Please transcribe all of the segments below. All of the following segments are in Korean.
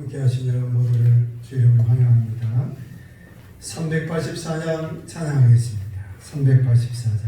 함께 하신 여러분 모두를 주님으로 환영합니다. 384장 찬양하겠습니다. 384장.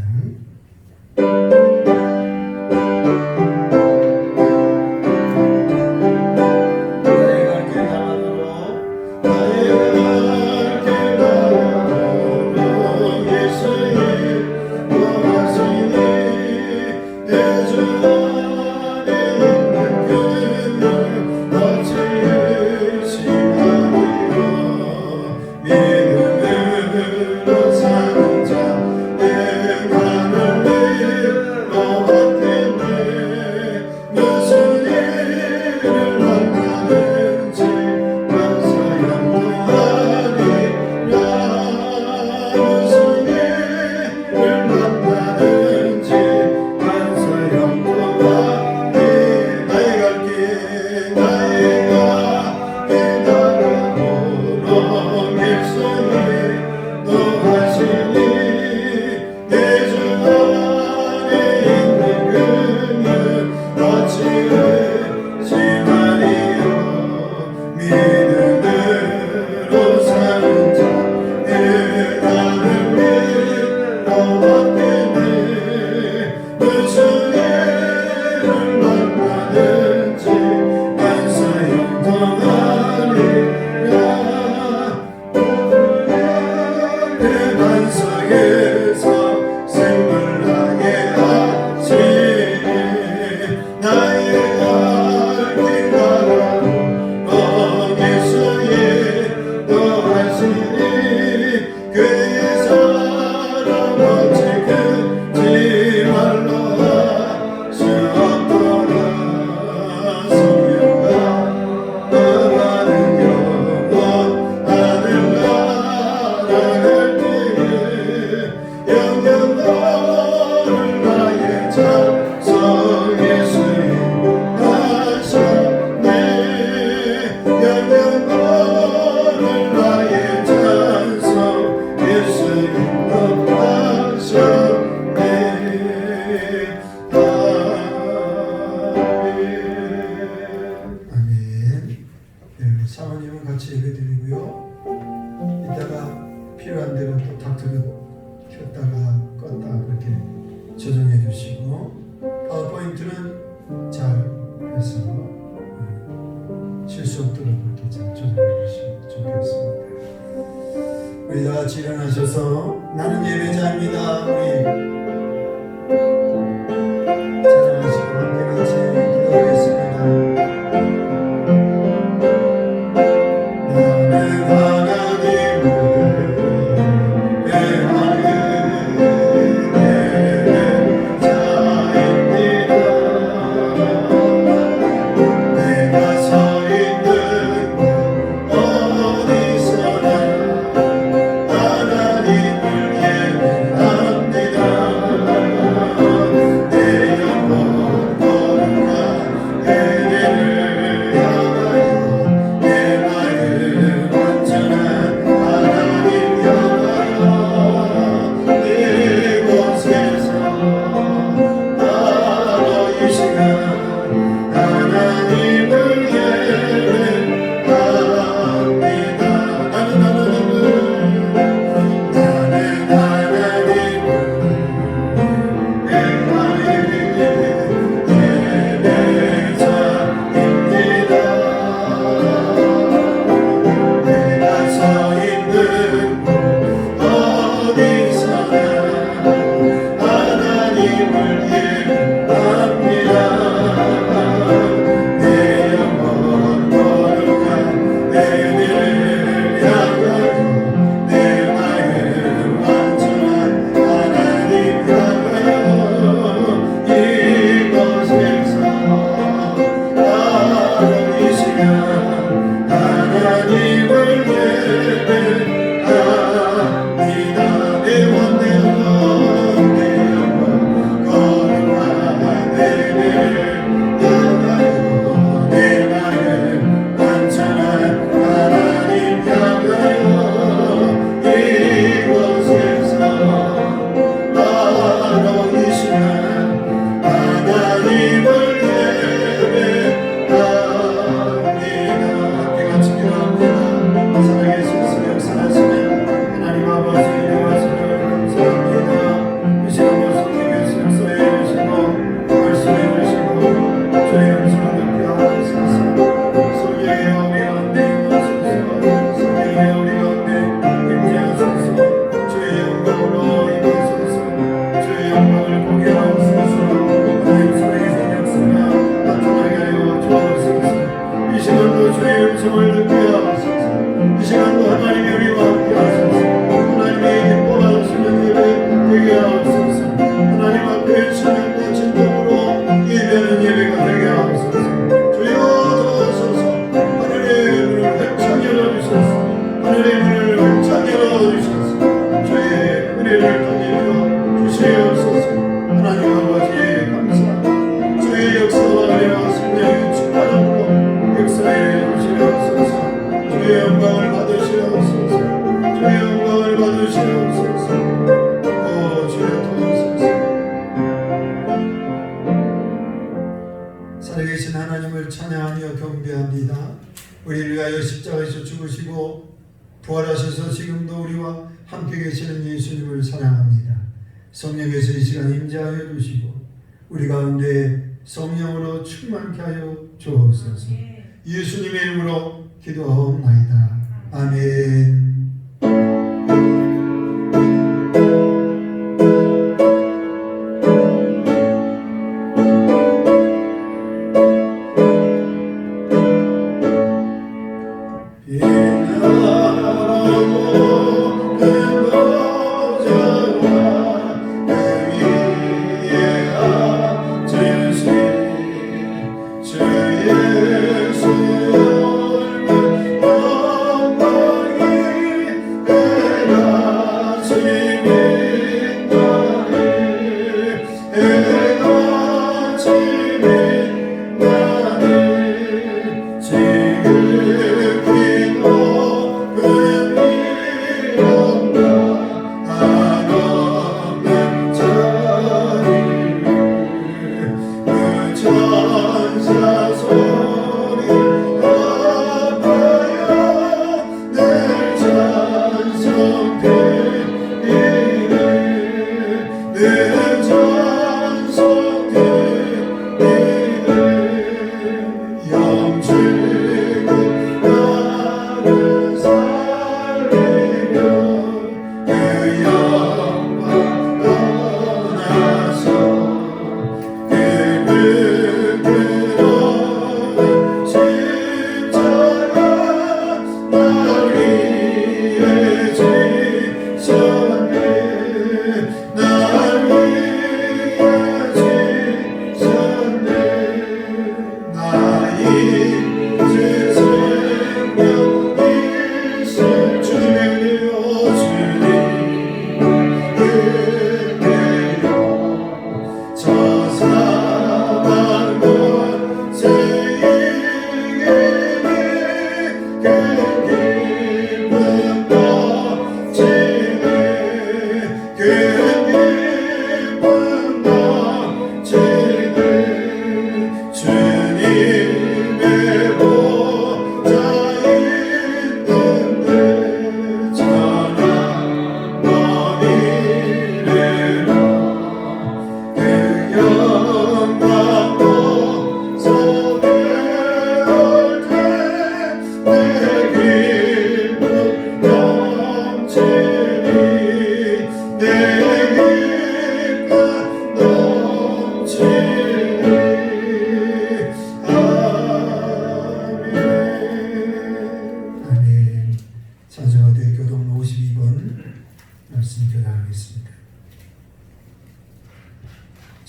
사모님은 같이 예배드리고요. 이따가 필요한 대로 또 닥터를 켰다가 껐다가 그렇게 조정해 주시고, 파워포인트는 잘 해서 실수 없도록 그렇게 잘 조정해 주시면 좋겠습니다. 우리 다 같이 일어나셔서 나는 예배자입니다. 우리 찬양하시고 함께 같이 기도하겠습니다. 하나님을 예배합니다. 살아계셔서 역사하시는 하나님 아버지 인도하시는 감사합니다. 이 시간 모습에게 역사해 주시고 말씀해 주시고 주의 음성을 듣게 하옵소서. 성령의 우리 가운데 임하소서. 성령의 우리 가운데 임재하소서. 주의 영광으로 임하소서. 주의 영광을 보게 하옵소서. 하나님 살아계신 역사가 나타나게 하여 주옵소서. 이 시간도 주의 음성을 듣게 하옵소서. 이 시간도 하나님의 우리와 함께 하소서. 하나님의 기뻐하시는 예배 되게 하옵소서. 하나님 앞에 주는 거친 도으로 예배하는 예배가 되게 하옵소서. 주여 도와소서. 하늘의 문을 활짝 열어주소서. 하늘의 문을 활짝 열어주소서. 주의 은혜를 던지며 주시옵소서. 하나님 아버지 감사합니다. 주의 역사와 은혜와 성령의 축복으로 역사해 주시옵소서. 주의 영광을 받으시옵소서. 주의 영광을 받으시옵소서. 주여 도우소서. 살아계신 하나님을 찬양하며 경배합니다. 우리를 위하여 십자가에서 죽으시고 부활하셔서 지금도 우리와 함께 계시는 예수님을 사랑합니다. 성령께서 이 시간 임재하여 주시고 우리 가운데 성령으로 충만케 하여 주옵소서. 예수님의 이름으로 기도하옵나이다. 아멘.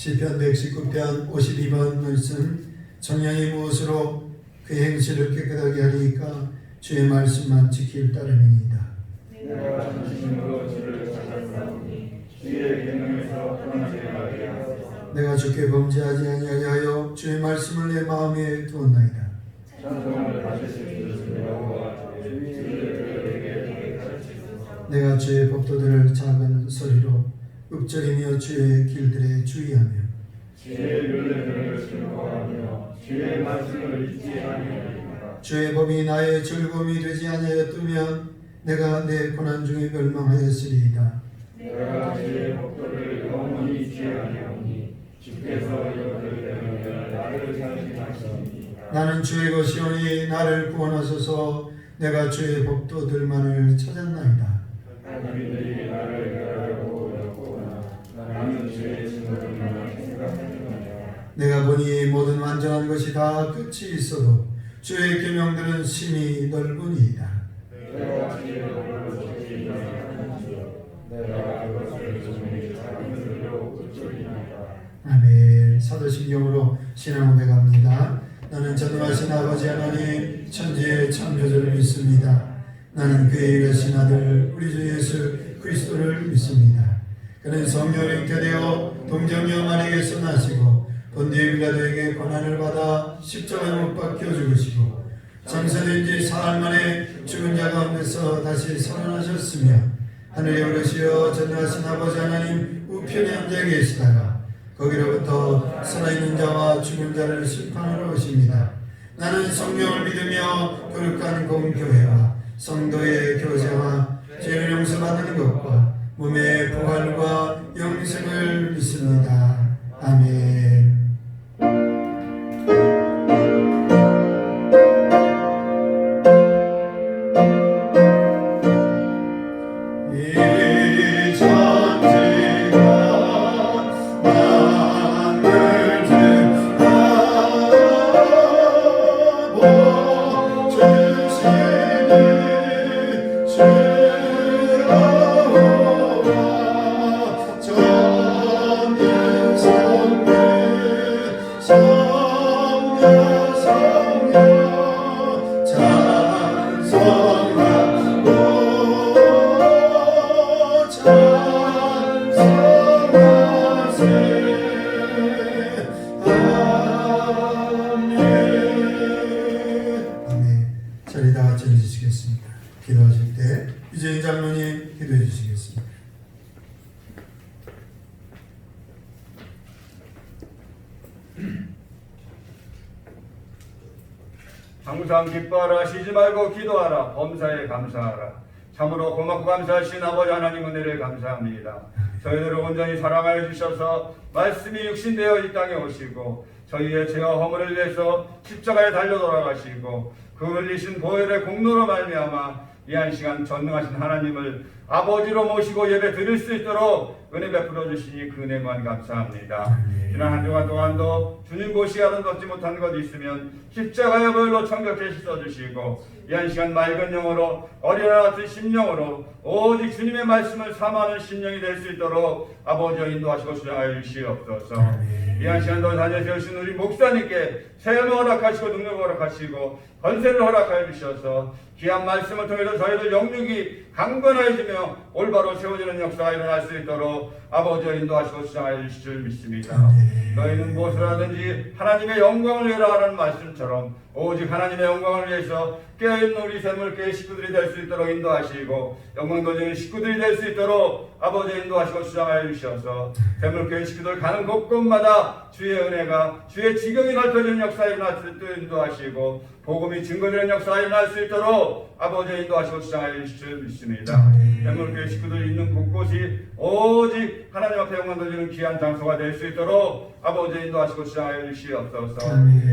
시편 119편 52번 말씀. 정령이 무엇으로 그 행실을 깨끗하게 하리이까 주의 말씀만 지킬 따름이니이다. 내가 전심으로 주를 찾았사오니 주의 계명에서 떠나지 말게 하소서. 내가 주께 범죄하지 아니하게 하여 주의 말씀을 내 마음에 두었나이다. 찬송을 가르칠 주 여호와 주의 내게 가르치소서. 내가 주의 법도들을 작은 소리로 읊조리며 주의 길들에 주의하며 주의 율례를 즐거워하며 주의 말씀을 잊지 아니하리이다. 주의 법이 나의 즐거움이 되지 아니하였다면 내가 내 고난 중에 멸망하였으리이다. 내가 주의 법도를 영원히 취하리오니 주께서 이것을 내면 나를 살리시나니 나는 주의 것이오니 나를 구원하소서. 내가 주의 법도들만을 찾았나이다. 하나님들이 나를 기다리고 였구나. 나는 주의 증거들만 생각하였느니라. 내가 보니 모든 완전한 것이 다 끝이 있어도 주의 계명들은 심히 넓으니이다. 내가 주의 법을 지키지 아니하는지요. 내가 그것을 종이 작은 들로 붙들리나이다. 아멘. 사도신경으로 신앙 고백합니다. 나는 전능하신 아버지 하나님 천지의 창조주를 믿습니다. 나는 그의 일하신 아들 우리 주 예수 그리스도를 믿습니다. 그는 성령으로 잉태되어 동정녀 마리아에서 나시고 본디오 빌라도에게 고난을 받아 십자가에 못 박혀 죽으시고 장사된 지 사흘 만에 죽은 자 가운데서 다시 살아나셨으며 하늘에 오르시어 전능하신 아버지 하나님 우편에 앉아 계시다가 거기로부터 살아있는 자와 죽은 자를 심판하러 오십니다. 나는 성령을 믿으며 거룩한 공교회와 성도의 교제와 죄를 용서받는 것과 몸의 부활과 영생을 믿습니다. 아멘. 자리 다 같이 앉으시겠습니다. 기도하실 때 유재인 장로님 기도해 주시겠습니다. 항상 기뻐하라. 쉬지 말고 기도하라. 범사에 감사하라. 참으로 고맙고 감사하신 아버지 하나님 은혜를 감사합니다. 저희들을 온전히 사랑하여 주셔서 말씀이 육신되어 이 땅에 오시고 저희의 죄와 허물을 위해서 십자가에 달려 돌아가시고 그 흘리신 보혈의 공로로 말미암아 이 한 시간 전능하신 하나님을 아버지로 모시고 예배 드릴 수 있도록 은혜 베풀어 주시니 그 은혜만 감사합니다. 지난 한 주간 동안도 주님 보시기 아름답지 못한 것 있으면 십자가의 보혈로 청결케 씻어주시고 이 한 시간 맑은 영으로 어린아 같은 심령으로 오직 주님의 말씀을 삼하는 심령이 될 수 있도록 아버지와 인도하시고 수장하여 주시옵소서. 이 한 시간도 다녀 세우신 우리 목사님께 세움을 허락하시고 능력을 허락하시고 권세를 허락하여 주셔서 귀한 말씀을 통해서 저희들 영육이 강건해지며 올바로 세워지는 역사가 일어날 수 있도록 아버지와 인도하시고 수장하여 주실 줄 믿습니다. 너희는 무엇을 하든지 하나님의 영광을 위하여 하라는 말씀처럼 오직 하나님의 영광을 위해서 깨어있는 우리 샘물교회 식구들이 될 수 있도록 인도하시고 영광 돌리는 식구들이 될 수 있도록 아버지 인도하시고 수장하여 주셔서 샘물교회 식구들 가는 곳곳마다 주의 은혜가 주의 지경이 넓혀지는 역사에 일어날 수 있도록 인도하시고 복음이 증거되는 역사가 일어날 수 있도록 아버지 인도하시고 수장하여 주실 줄 믿습니다. 샘물교회 식구들 있는 곳곳이 오직 하나님 앞에 영광 돌리는 귀한 장소가 될 수 있도록 아버지 인도하시고 수장하여 주시옵소서.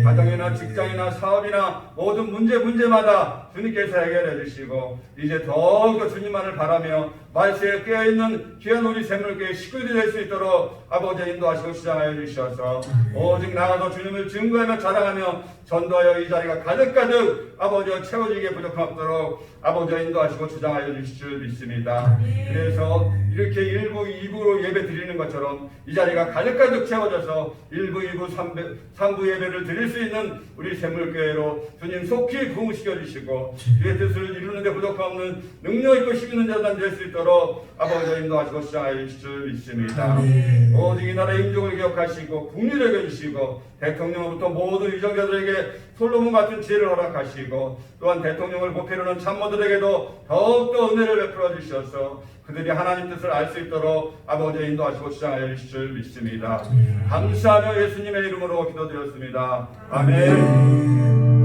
가정이나 직장이나 사업이나 모든 문제마다 주님께서 해결해 주시고 이제 더욱더 주님만을 바라며 말씀에 깨어있는 귀한 우리 샘물교회 식구들이 될 수 있도록 아버지 인도하시고 수장하여 주셔서 오직 나가서 주님을 증거하며 자랑하며 전도하여 이 자리가 가득가득 아버지와 채워지게 부족함 없도록 아버지와 인도하시고 주장하여 주실 줄 믿습니다. 그래서 이렇게 1부, 2부로 예배 드리는 것처럼 이 자리가 가득가득 채워져서 1부, 2부, 3부 예배를 드릴 수 있는 우리 샘물교회로 주님 속히 부흥시켜 주시고 주의 뜻을 이루는 데 부족함 없는 능력 있고 힘 있는 자단 될 수 있도록 아버지와 인도하시고 수장하여 주실 줄 믿습니다. 오직 이 나라의 임종을 기억하시고 국리를 해주시고 대통령으로부터 모든 위정자들에게 솔로몬 같은 지혜를 허락하시고 또한 대통령을 보필하는 참모들에게도 더욱더 은혜를 베풀어 주셔서 그들이 하나님 뜻을 알 수 있도록 아버지의 인도하시고 주장하여 주실 줄 믿습니다. 감사하며 예수님의 이름으로 기도드렸습니다. 아멘.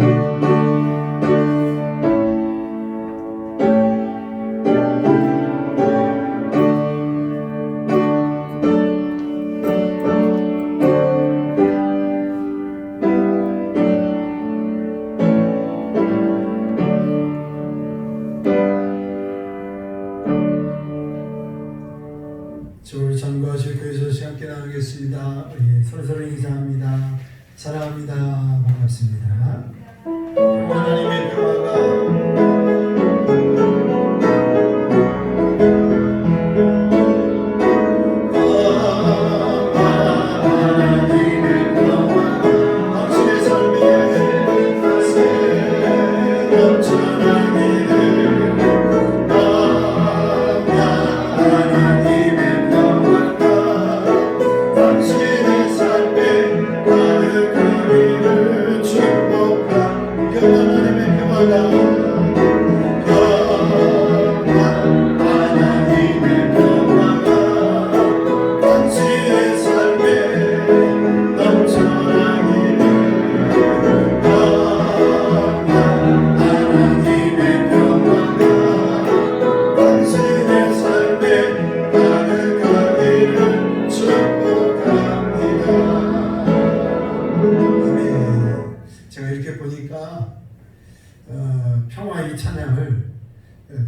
함께 나누겠습니다. 우리 서로서로 인사합니다. 사랑합니다. 반갑습니다. 하나님의 평화가 평화의 찬양을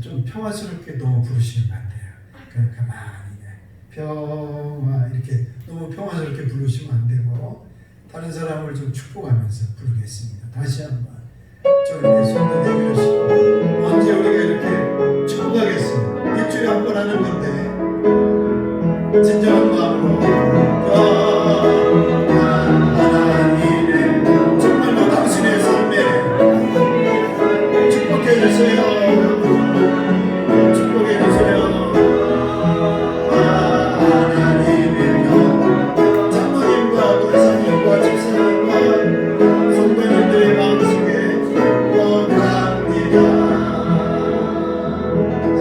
좀 평화스럽게 너무 부르시는 것 같아요. 그냥 가만히 평화 이렇게 너무 평화스럽게 부르시면 안 되고 다른 사람을 좀 축복하면서 부르겠습니다. 다시 한번 좀 이렇게 손도 내밀으시고 언제 우리가 이렇게 축복하겠어요? 일주일에 한 번 하는 건데 진정한 마음으로 하나님의 정말로 당신의 삶에 축복해 주세요. 축복해 주세요. 하나님의 명 장로님과 권사님과 집사님과 성도님들의 마음속에 축복합니다.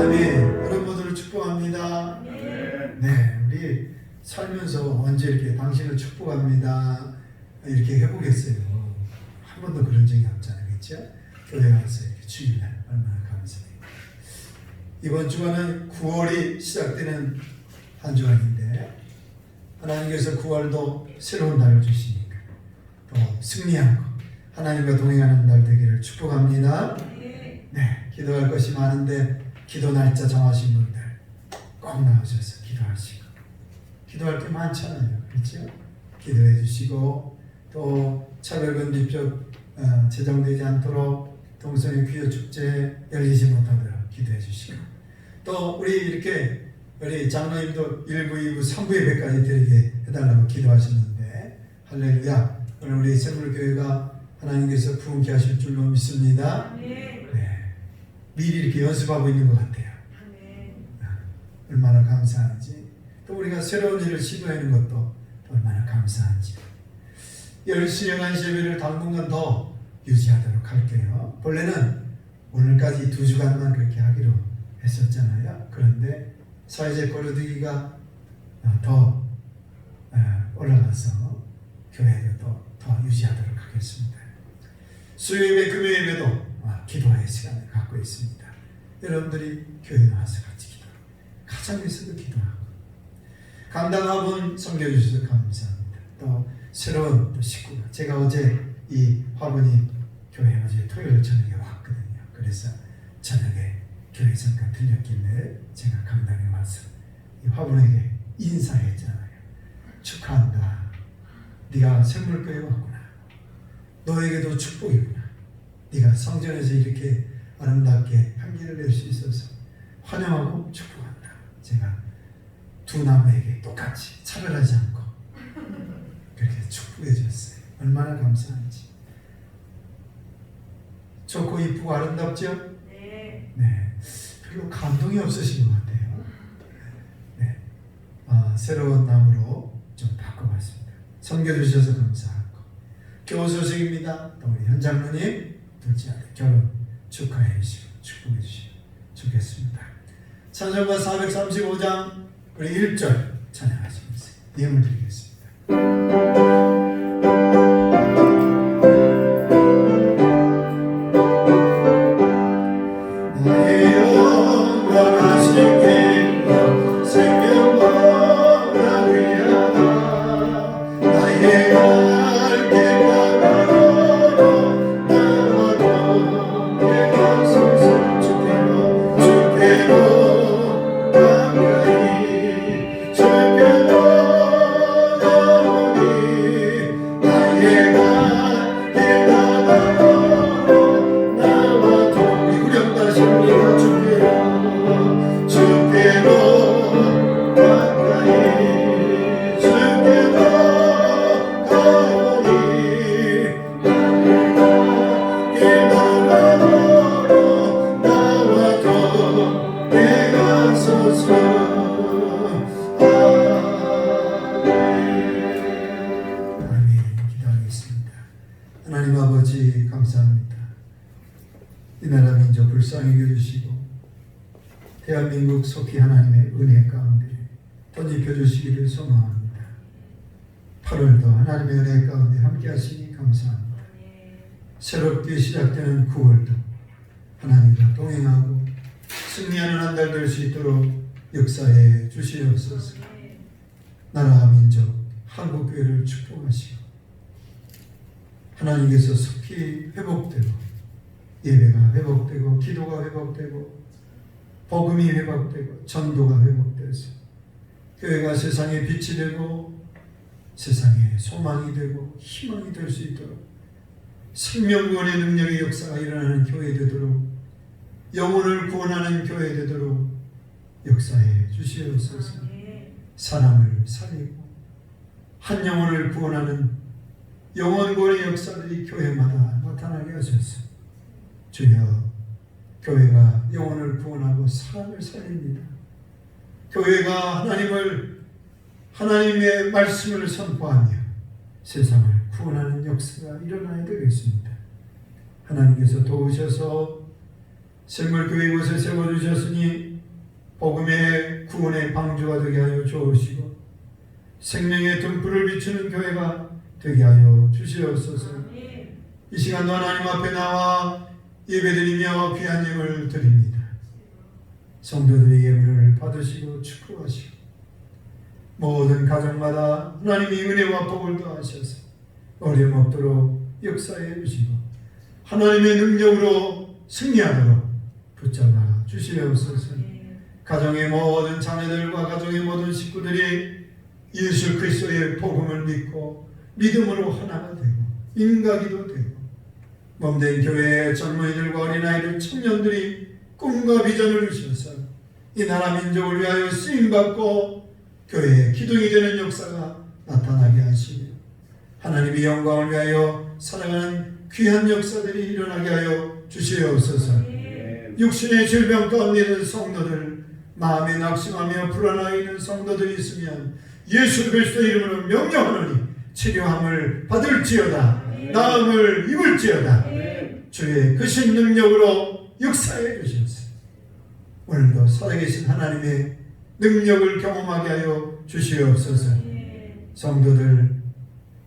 아멘. 여러분 모두를 축복합니다. 네, 우리 살면서 언제 이렇게 당신을 축복합니다 이렇게 해보겠어요? 한 번도 그런 적이 없잖아요, 그렇죠? 교회 와서 이렇게 주일날 얼마나 감사해요. 이번 주간은 9월이 시작되는 한 주간인데 하나님께서 9월도 새로운 달을 주시니까 또 승리하고 하나님과 동행하는 달 되기를 축복합니다. 네, 기도할 것이 많은데 기도 날짜 정하신 분들 꼭 나오셔서 기도하시고 기도할 게 많잖아요, 그렇죠? 기도해 주시고 또 차별금지법 제정되지 않도록 동성애 귀여 축제 열리지 못하도록 기도해 주시고 또 우리 이렇게 우리 장로님도 1부, 2부, 3부 예배까지 드리게 해달라고 기도하셨는데 할렐루야. 오늘 우리 새물교회가 하나님께서 부흥케 하실 줄로 믿습니다. 네. 미리 이렇게 연습하고 있는 것 같아요. 얼마나 감사한지 또 우리가 새로운 일을 시도하는 것도 얼마나 감사한지 10시 11시 예배를 당분간 더 유지하도록 할게요. 본래는 오늘까지 2주간만 그렇게 하기로 했었잖아요. 그런데 사회적 거리두기가 더 올라가서 교회도 더 유지하도록 하겠습니다. 수요예배, 금요예배도 기도의 시간을 갖고 있습니다. 여러분들이 교회 나와서 같이 기도하고 가정에서도 기도하고 강단 화분 섬겨주셔서 감사합니다. 또 새로운 또 식구가 제가 어제 이 화분이 교회 어제 토요일 저녁에 왔거든요. 그래서 저녁에 교회 잠깐 들렸길래 제가 강당에 와서 이 화분에게 인사했잖아요. 축하한다. 네가 샘물교회 왔구나. 너에게도 축복이구나. 네가 성전에서 이렇게 아름답게 향기를 낼 수 있어서 환영하고 축복한다. 제가 두 남매에게 똑같이 차별하지 않고 그렇게 축복해 줬어요. 얼마나 감사한지. 좋고 이쁘고 아름답죠? 네. 별로 감동이 없으신 것 같아요. 네. 새로운 나무로 좀 바꿔봤습니다. 섬겨주셔서 감사하고 교우 소식입니다. 또 우리 현장로님 둘째 아들 결혼 축하해 주시고 축복해 주시면 좋겠습니다. 찬송가 435장 우리 1절 찬양하시면서 예물 드리겠습니다. 주께로 민족 불쌍히 여겨주시고 대한민국 속히 하나님의 은혜 가운데 던집혀 주시기를 소망합니다. 8월도 하나님의 은혜 가운데 함께 하시니 감사합니다. 새롭게 시작되는 9월도 하나님과 동행하고 승리하는 한 달 될 수 있도록 역사해 주시옵소서. 나라와 민족 한국교회를 축복하시고 하나님께서 속히 회복되고 예배가 회복되고 기도가 회복되고 복음이 회복되고 전도가 회복돼서 교회가 세상의 빛이 되고 세상의 소망이 되고 희망이 될 수 있도록 생명구원의 능력의 역사가 일어나는 교회 되도록 영혼을 구원하는 교회 되도록 역사해 주시옵소서. 사람을 살리고 한 영혼을 구원하는 영혼 구원의 역사들이 교회마다 나타나게 하소서. 주여, 교회가 영혼을 구원하고 사람을 살립니다. 교회가 하나님의 말씀을 선포하며 세상을 구원하는 역사가 일어나야 되겠습니다. 하나님께서 도우셔서 생물교회 곳에 세워주셨으니 복음의 구원의 방주가 되게 하여 주옵시고 생명의 등불을 비추는 교회가 되게 하여 주시옵소서. 이 시간도 하나님 앞에 나와 예배드리며 귀한 예물을 드립니다. 성도들의 예물을 받으시고 축복하시고 모든 가정마다 하나님이 은혜와 복을 더하셔서 어려움 없도록 역사해 주시고 하나님의 능력으로 승리하도록 붙잡아 주시옵소서. 가정의 모든 자녀들과 가정의 모든 식구들이 예수 그리스도의 복음을 믿고 믿음으로 하나가 되고 인가기도 되고 몸된 교회의 젊은이들과 어린아이들 청년들이 꿈과 비전을 주셔서 이 나라 민족을 위하여 쓰임받고 교회의 기둥이 되는 역사가 나타나게 하시며 하나님의 영광을 위하여 살아가는 귀한 역사들이 일어나게 하여 주시옵소서. 육신의 질병 가운데 있는 성도들, 마음에 낙심하며 불안하여 있는 성도들이 있으면 예수 그리스도의 이름으로 명령하노니 치료함을 받을지어다, 나음을 입을지어다. 주의 크신 능력으로 역사해 주시옵소서. 오늘도 살아계신 하나님의 능력을 경험하게 하여 주시옵소서. 성도들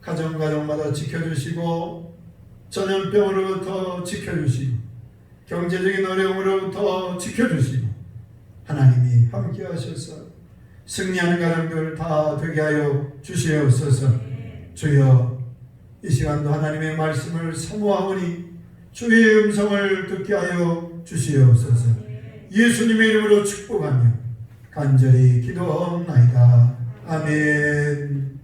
가정마다 지켜주시고 전염병으로부터 지켜주시고 경제적인 어려움으로부터 지켜주시고 하나님이 함께 하셔서 승리하는 가정들 다 되게 하여 주시옵소서. 주여, 이 시간도 하나님의 말씀을 사모하오니 주의 음성을 듣게 하여 주시옵소서. 예수님의 이름으로 축복하며 간절히 기도하옵나이다. 아멘.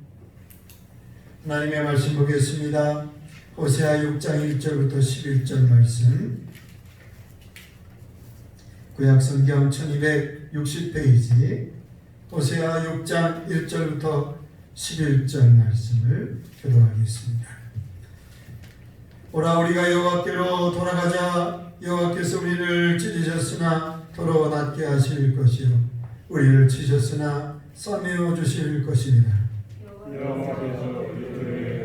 하나님의 말씀 보겠습니다. 호세아 6장 1절부터 11절 말씀, 구약성경 1260페이지 호세아 6장 1절부터 11절 말씀을 교독하겠습니다. 오라, 우리가 여호와께로 돌아가자. 여호와께서 우리를 찢으셨으나 도로 낫게 하실 것이요 우리를 치셨으나 싸매어 주실 것이니라. 여호와께서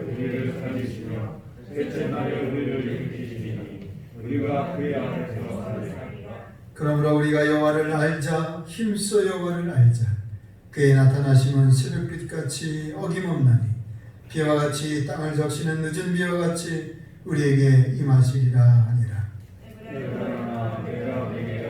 우리를 살리시며 셋째 날에 우리를 일으키시니 우리가 그의 앞에서 살리리라. 그러므로 우리가 여호와를 알자. 힘써 여호와를 알자. 그의 나타나심은 새벽빛같이 어김없나니 비와 같이 땅을 적시는 늦은 비와 같이 우리에게 임하시리라 하니라. 그러나 내가 내게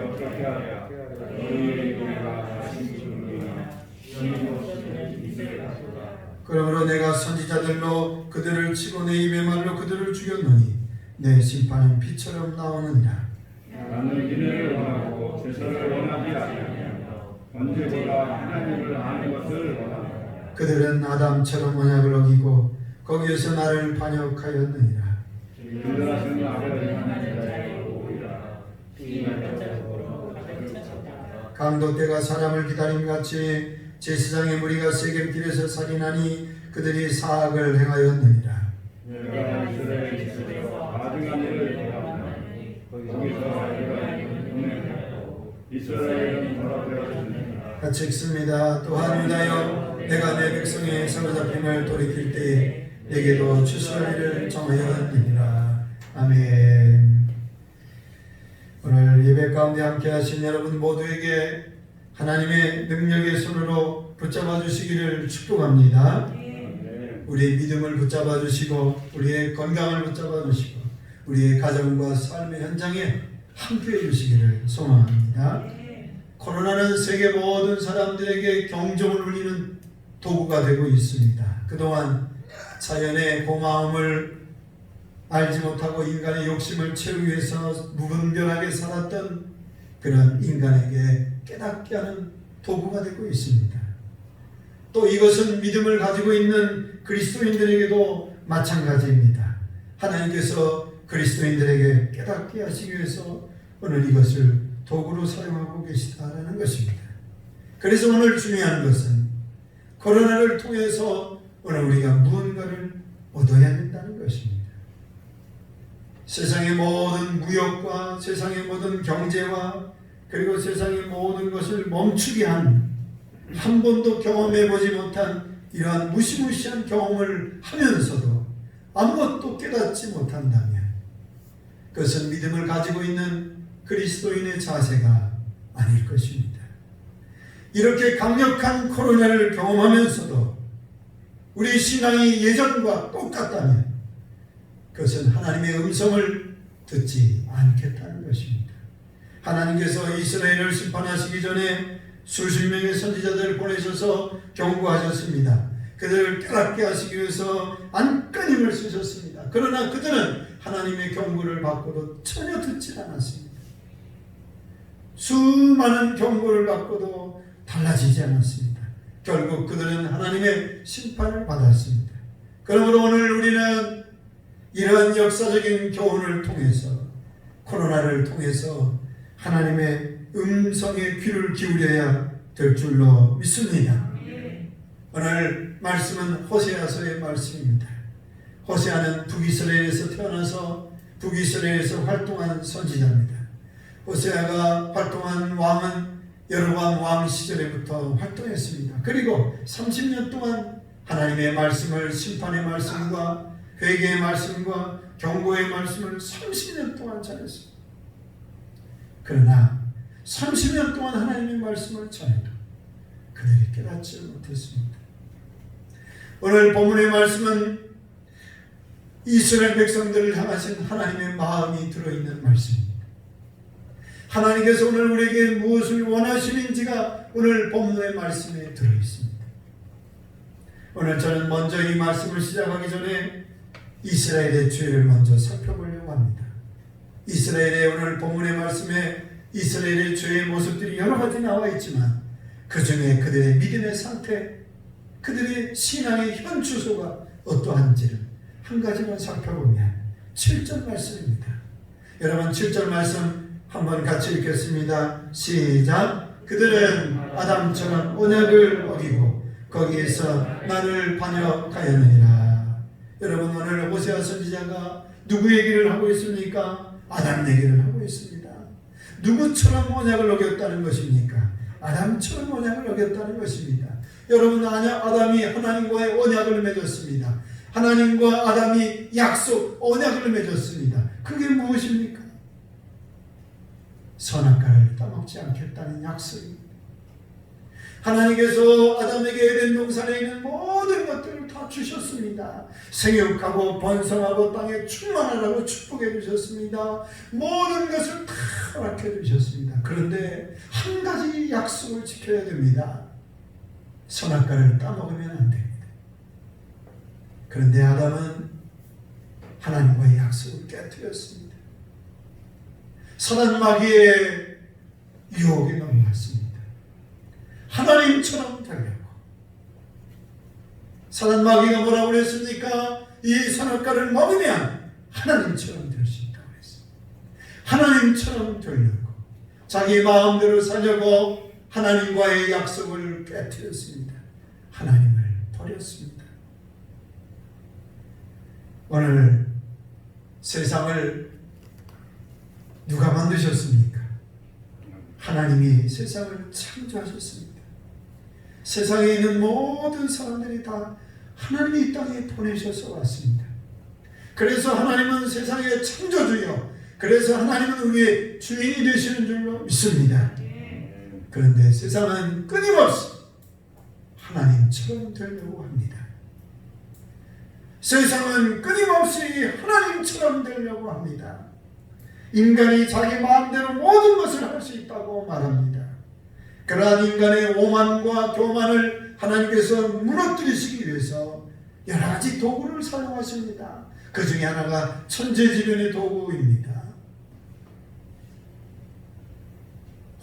어떻게 하랴. 너희의 우리가 다시 죽으리나 힘없이 이슬을 하소다. 그러므로 내가 선지자들로 그들을 치고 내 입의 말로 그들을 죽였노니 내 심판은 비처럼 나오느니라. 나는 은혜를 원하고 제사를 원하지 아니하며 언제보다 하나님을 아는 것을 원하노라. 그들은 아담처럼 언약을 어기고 거기에서 나를 반역하였느니라. 그들은 아버지 하나님 자리에 오리라. 비밀적으로 그들을 찾다. 강도 때가 사람을 기다림같이 제사장의 무리가 세겜길에서 살인하니 그들이 사악을 행하였느니라. 내가 이스라엘 집에서 가증한 일을 대하노니 거기서 내가 은혜하고 이스라엘은 더럽혀졌느니라. 같이 읽습니다. 또한 유다여, 내가 내 백성의 사로잡힘을 돌이킬 때에 내게도 추수할 일을 정하였느니라. 아멘. 오늘 예배 가운데 함께 하신 여러분 모두에게 하나님의 능력의 손으로 붙잡아 주시기를 축복합니다. 우리의 믿음을 붙잡아 주시고 우리의 건강을 붙잡아 주시고 우리의 가정과 삶의 현장에 함께 해 주시기를 소망합니다. 코로나는 세계 모든 사람들에게 경종을 울리는 도구가 되고 있습니다. 그동안 자연의 고마움을 알지 못하고 인간의 욕심을 채우기 위해서 무분별하게 살았던 그런 인간에게 깨닫게 하는 도구가 되고 있습니다. 또 이것은 믿음을 가지고 있는 그리스도인들에게도 마찬가지입니다. 하나님께서 그리스도인들에게 깨닫게 하시기 위해서 오늘 이것을 도구로 사용하고 계시다라는 것입니다. 그래서 오늘 중요한 것은 코로나를 통해서 오늘 우리가 무언가를 얻어야 된다는 것입니다. 세상의 모든 무역과 세상의 모든 경제와 그리고 세상의 모든 것을 멈추게 한 번도 경험해보지 못한 이러한 무시무시한 경험을 하면서도 아무것도 깨닫지 못한다면 그것은 믿음을 가지고 있는 그리스도인의 자세가 아닐 것입니다. 이렇게 강력한 코로나를 경험하면서도 우리 신앙이 예전과 똑같다면 그것은 하나님의 음성을 듣지 않겠다는 것입니다. 하나님께서 이스라엘을 심판하시기 전에 수십 명의 선지자들을 보내셔서 경고하셨습니다. 그들을 깨닫게 하시기 위해서 안간힘을 쓰셨습니다. 그러나 그들은 하나님의 경고를 받고도 전혀 듣지 않았습니다. 수많은 경고를 받고도 달라지지 않았습니다. 결국 그들은 하나님의 심판을 받았습니다. 그러므로 오늘 우리는 이러한 역사적인 교훈을 통해서 코로나를 통해서 하나님의 음성에 귀를 기울여야 될 줄로 믿습니다. 오늘 말씀은 호세아서의 말씀입니다. 호세아는 북이스라엘에서 태어나서 북이스라엘에서 활동한 선지자입니다. 호세아가 활동한 왕은 여로보암 왕 시절에부터 활동했습니다. 그리고 30년 동안 하나님의 말씀을 심판의 말씀과 회개의 말씀과 경고의 말씀을 30년 동안 전했습니다. 그러나 30년 동안 하나님의 말씀을 전해도 그들이 깨닫지 못했습니다. 오늘 본문의 말씀은 이스라엘 백성들을 향하신 하나님의 마음이 들어있는 말씀입니다. 하나님께서 오늘 우리에게 무엇을 원하시는지가 오늘 본문의 말씀에 들어있습니다. 오늘 저는 먼저 이 말씀을 시작하기 전에 이스라엘의 죄를 먼저 살펴보려고 합니다. 이스라엘의 오늘 본문의 말씀에 이스라엘의 죄의 모습들이 여러 가지 나와 있지만 그 중에 그들의 믿음의 상태, 그들의 신앙의 현 주소가 어떠한지를 한 가지만 살펴보면 7절 말씀입니다. 여러분 7절 말씀 한번 같이 읽겠습니다. 시작. 그들은 아담처럼 언약을 어기고 거기에서 나를 반역하였느니라. 여러분 오늘 호세아 선지자가 누구 얘기를 하고 있습니까? 아담 얘기를 하고 있습니다. 누구처럼 언약을 어겼다는 것입니까? 아담처럼 언약을 어겼다는 것입니다. 여러분 아담이 하나님과의 언약을 맺었습니다. 하나님과 아담이 약속, 언약을 맺었습니다. 그게 무엇입니까? 선악과를 따먹지 않겠다는 약속입니다. 하나님께서 아담에게 에덴 동산에 있는 모든 것들을 다 주셨습니다. 생육하고 번성하고 땅에 충만하라고 축복해 주셨습니다. 모든 것을 다 허락해 주셨습니다. 그런데 한 가지 약속을 지켜야 됩니다. 선악과를 따먹으면 안 됩니다. 그런데 아담은 하나님과의 약속을 깨뜨렸습니다. 선한 마귀의 유혹에 넘어갔습니다. 하나님처럼 되려고. 선한 마귀가 뭐라고 그랬습니까? 이 선악과를 먹으면 하나님처럼 될 수 있다고 그랬습니다. 하나님처럼 되려고 자기 마음대로 살려고 하나님과의 약속을 깨뜨렸습니다. 하나님을 버렸습니다. 오늘 세상을 누가 만드셨습니까? 하나님이 세상을 창조하셨습니다. 세상에 있는 모든 사람들이 다 하나님이 이 땅에 보내셔서 왔습니다. 그래서 하나님은 세상의 창조주요, 그래서 하나님은 우리의 주인이 되시는 줄로 믿습니다. 그런데 세상은 끊임없이 하나님처럼 되려고 합니다. 세상은 끊임없이 하나님처럼 되려고 합니다. 인간이 자기 마음대로 모든 것을 할 수 있다고 말합니다. 그러한 인간의 오만과 교만을 하나님께서 무너뜨리시기 위해서 여러 가지 도구를 사용하십니다. 그 중에 하나가 천재지변의 도구입니다.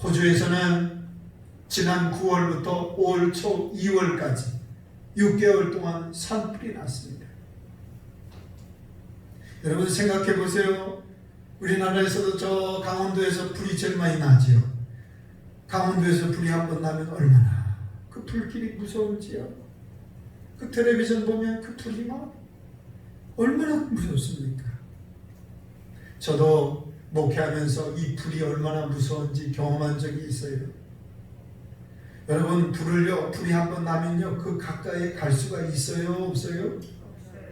호주에서는 지난 9월부터 올 초 2월까지 6개월 동안 산불이 났습니다. 여러분 생각해 보세요. 우리나라에서도 저 강원도에서 불이 제일 많이 나지요. 강원도에서 불이 한번 나면 얼마나 그 불길이 무서운지요. 그 텔레비전 보면 그 불이 막 얼마나 무섭습니까? 저도 목회하면서 이 불이 얼마나 무서운지 경험한 적이 있어요. 여러분 불이 한번 나면요, 그 가까이에 갈 수가 있어요, 없어요?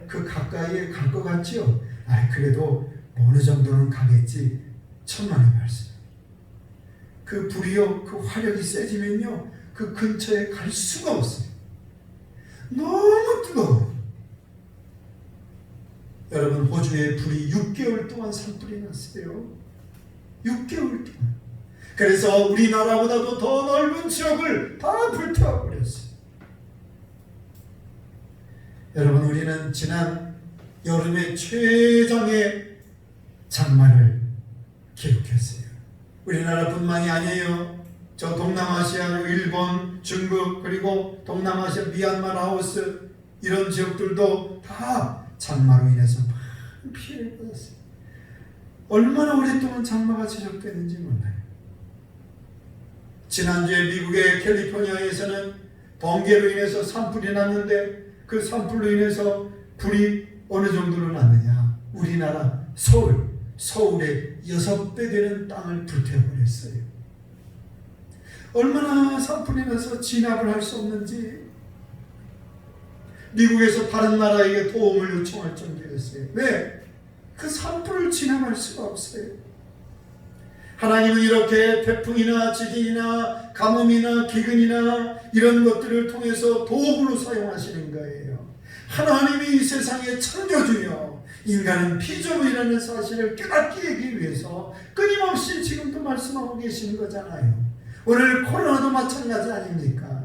그 가까이에 갈 것 같지요? 그래도 어느 정도는 가겠지. 천만의 말씀. 그 불이요, 그 화력이 세지면요, 그 근처에 갈 수가 없어요. 너무 뜨거워. 여러분 호주에 불이 6개월 동안 산불이 났어요. 6개월 동안. 그래서 우리나라보다도 더 넓은 지역을 다 불태워버렸어요. 여러분 우리는 지난 여름에 최장의 장마를 기록했어요. 우리나라뿐만이 아니에요. 저 동남아시아, 일본, 중국, 그리고 동남아시아, 미얀마, 라오스 이런 지역들도 다 장마로 인해서 많은 피해를 받았어요. 얼마나 오랫동안 장마가 지속되는지 몰라요. 지난주에 미국의 캘리포니아에서는 번개로 인해서 산불이 났는데 그 산불로 인해서 불이 어느 정도로 났느냐. 우리나라 서울의 6배 되는 땅을 불태워버렸어요. 얼마나 산불이 나서 진압을 할 수 없는지 미국에서 다른 나라에게 도움을 요청할 정도였어요. 왜? 그 산불을 진압할 수가 없어요. 하나님은 이렇게 태풍이나 지진이나 가뭄이나 기근이나 이런 것들을 통해서 도구로 사용하시는 거예요. 하나님이 이 세상의 창조주요, 인간은 피조물이라는 사실을 깨닫게 하기 위해서 끊임없이 지금도 말씀하고 계시는 거잖아요. 오늘 코로나도 마찬가지 아닙니까?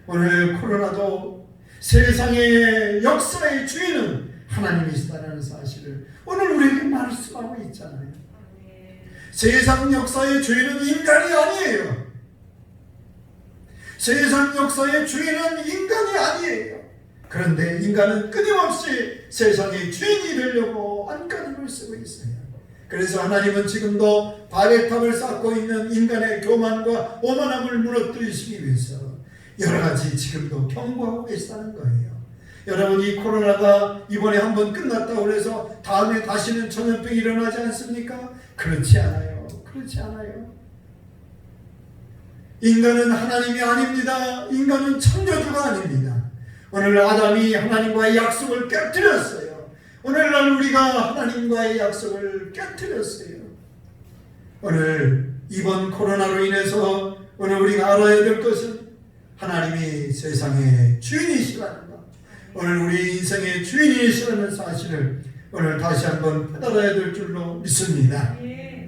오늘 코로나도 세상의 역사의 주인은 하나님이시다라는 사실을 오늘 우리에게 말씀하고 있잖아요. 세상 역사의 주인은 인간이 아니에요. 세상 역사의 주인은 인간이 아니에요. 그런데 인간은 끊임없이 세상의 주인이 되려고 안간힘을 쓰고 있어요. 그래서 하나님은 지금도 바벨탑을 쌓고 있는 인간의 교만과 오만함을 무너뜨리시기 위해서 여러 가지 지금도 경고하고 계시다는 거예요. 여러분 이 코로나가 이번에 한번 끝났다고 해서 다음에 다시는 전염병이 일어나지 않습니까? 그렇지 않아요. 그렇지 않아요. 인간은 하나님이 아닙니다. 인간은 창조주가 아닙니다. 오늘 아담이 하나님과의 약속을 깨뜨렸어요. 오늘날 우리가 하나님과의 약속을 깨뜨렸어요. 오늘 이번 코로나로 인해서 오늘 우리가 알아야 될 것은 하나님이 세상의 주인이시라는 것, 오늘 우리 인생의 주인이시라는 사실을 오늘 다시 한번 깨달아야 될 줄로 믿습니다.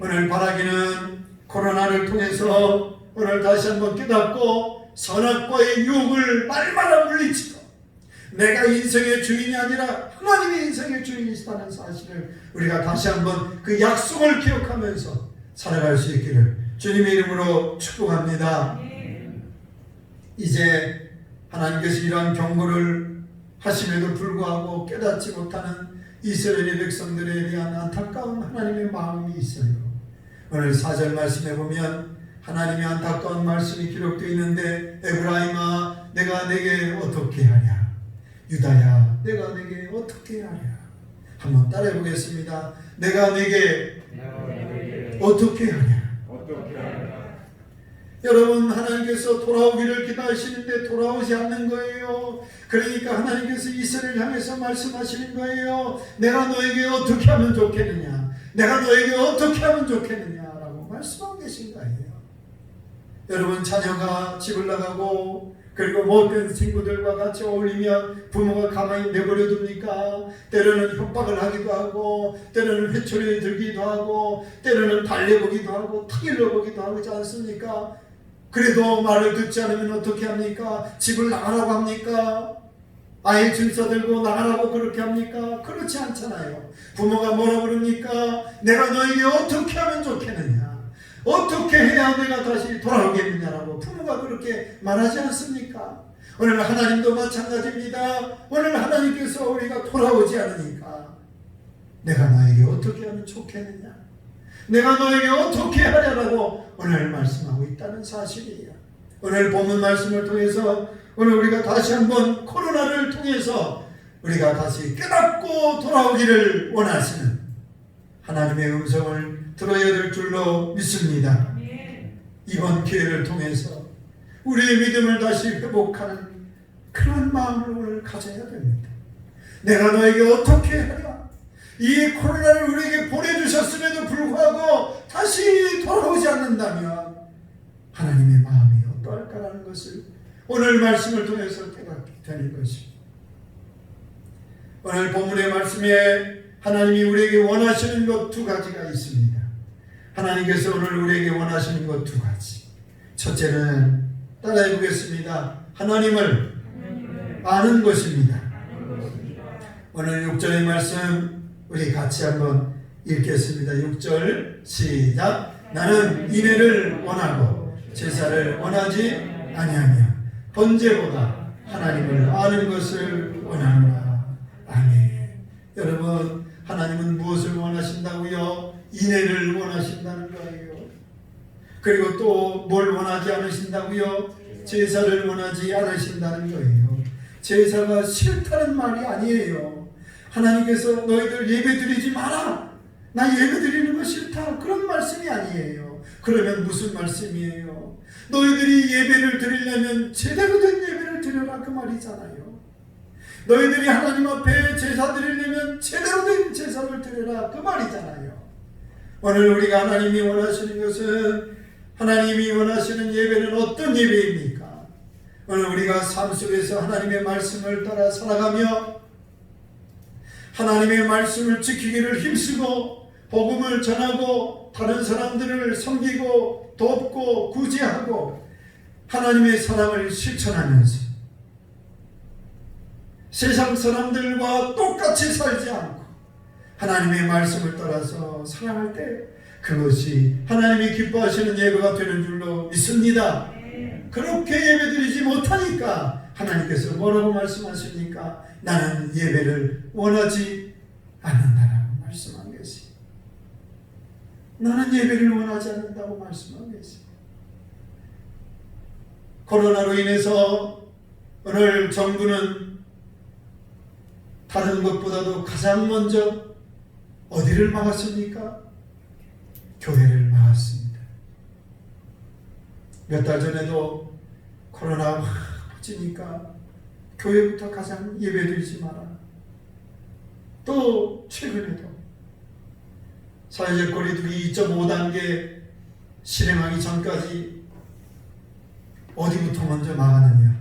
오늘 바라기는 코로나를 통해서 오늘 다시 한번 깨닫고 선악과의 유혹을 날마다 물리치고 내가 인생의 주인이 아니라 하나님이 인생의 주인이시다는 사실을 우리가 다시 한번 그 약속을 기억하면서 살아갈 수 있기를 주님의 이름으로 축복합니다. 이제 하나님께서 이러한 경고를 하심에도 불구하고 깨닫지 못하는 이스라엘의 백성들에 대한 안타까운 하나님의 마음이 있어요. 오늘 4절 말씀에 보면 하나님의 안타까운 말씀이 기록되어 있는데 에브라임아 내가 내게 어떻게 하랴, 유다야 내가 내게 어떻게 하랴. 한번 따라해 보겠습니다. 내가 내게 어떻게 하랴. 여러분, 하나님께서 돌아오기를 기다리시는데 돌아오지 않는 거예요. 그러니까 하나님께서 이스라엘을 향해서 말씀하시는 거예요. 내가 너에게 어떻게 하면 좋겠느냐, 내가 너에게 어떻게 하면 좋겠느냐라고 말씀하고 계신 거예요. 여러분, 자녀가 집을 나가고 그리고 못된 친구들과 같이 어울리면 부모가 가만히 내버려 둡니까? 때로는 협박을 하기도 하고, 때로는 회초리를 들기도 하고, 때로는 달려보기도 하고, 타일러 보기도 하지 않습니까? 그래도 말을 듣지 않으면 어떻게 합니까? 집을 나가라고 합니까? 아예 짐 싸들고 나가라고 그렇게 합니까? 그렇지 않잖아요. 부모가 뭐라고 그럽니까? 내가 너에게 어떻게 하면 좋겠느냐, 어떻게 해야 내가 다시 돌아오겠느냐라고 부모가 그렇게 말하지 않습니까? 오늘 하나님도 마찬가지입니다. 오늘 하나님께서 우리가 돌아오지 않으니까 내가 너에게 어떻게 하면 좋겠느냐, 내가 너에게 어떻게 하려고 오늘 말씀하고 있다는 사실이에요. 오늘 본문 말씀을 통해서 오늘 우리가 다시 한번 코로나를 통해서 우리가 다시 깨닫고 돌아오기를 원하시는 하나님의 음성을 들어야 될 줄로 믿습니다. 이번 기회를 통해서 우리의 믿음을 다시 회복하는 그런 마음을 오늘 가져야 됩니다. 내가 너에게 어떻게 하랴, 이 코로나를 우리에게 보내주셨음에도 불구하고 다시 돌아오지 않는다면 하나님의 마음이 어떠할까라는 것을 오늘 말씀을 통해서 깨닫게 되는 것입니다. 오늘 본문의 말씀에 하나님이 우리에게 원하시는 것 두 가지가 있습니다. 하나님께서 오늘 우리에게 원하시는 것 두 가지. 첫째는 따라해 보겠습니다. 하나님을 아는 것입니다. 오늘 6절의 말씀 우리 같이 한번 읽겠습니다. 6절 시작. 나는 인애를 원하고 제사를 원하지 아니하며 번제보다 하나님을 아는 것을 원하노라. 아멘. 여러분, 하나님은 무엇을 원하신다고요? 인애를 원하신다는 거예요. 그리고 또 뭘 원하지 않으신다고요? 제사를 원하지 않으신다는 거예요. 제사가 싫다는 말이 아니에요. 하나님께서 너희들 예배 드리지 마라, 나 예배 드리는 거 싫다, 그런 말씀이 아니에요. 그러면 무슨 말씀이에요? 너희들이 예배를 드리려면 제대로 된 예배를 드려라, 그 말이잖아요. 너희들이 하나님 앞에 제사 드리려면 제대로 된 제사를 드려라, 그 말이잖아요. 오늘 우리가 하나님이 원하시는 것은, 하나님이 원하시는 예배는 어떤 예배입니까? 오늘 우리가 삶 속에서 하나님의 말씀을 따라 살아가며 하나님의 말씀을 지키기를 힘쓰고 복음을 전하고 다른 사람들을 섬기고 돕고 구제하고 하나님의 사랑을 실천하면서 세상 사람들과 똑같이 살지 않고 하나님의 말씀을 따라서 살아갈 때 그것이 하나님이 기뻐하시는 예배가 되는 줄로 믿습니다. 그렇게 예배드리지 못하니까 하나님께서 뭐라고 말씀하십니까? 나는 예배를 원하지 않는다라고 말씀한 것이, 나는 예배를 원하지 않는다고 말씀한 것이. 코로나로 인해서 오늘 정부는 다른 것보다도 가장 먼저 어디를 막았습니까? 교회를 막았습니다. 몇 달 전에도 코로나가 막 퍼지니까 교회부터 가장 예배드리지 마라. 또 최근에도 사회적 거리두기 2.5단계 실행하기 전까지 어디부터 먼저 막았느냐?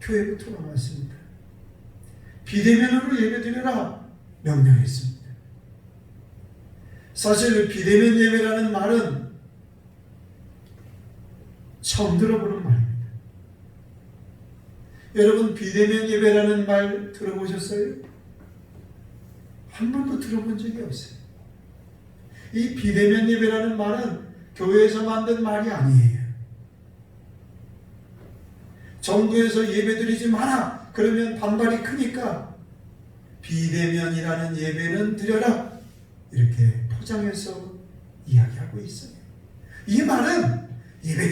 교회부터 막았습니다. 비대면으로 예배드려라 명령했습니다. 사실 비대면 예배라는 말은 처음 들어보는 말입니다. 여러분, 비대면 예배라는 말 들어보셨어요? 한 번도 들어본 적이 없어요. 이 비대면 예배라는 말은 교회에서 만든 말이 아니에요. 정부에서 예배드리지 마라 그러면 반발이 크니까 비대면이라는 예배는 드려라 이렇게 포장해서 이야기하고 있어요. 이 말은 예배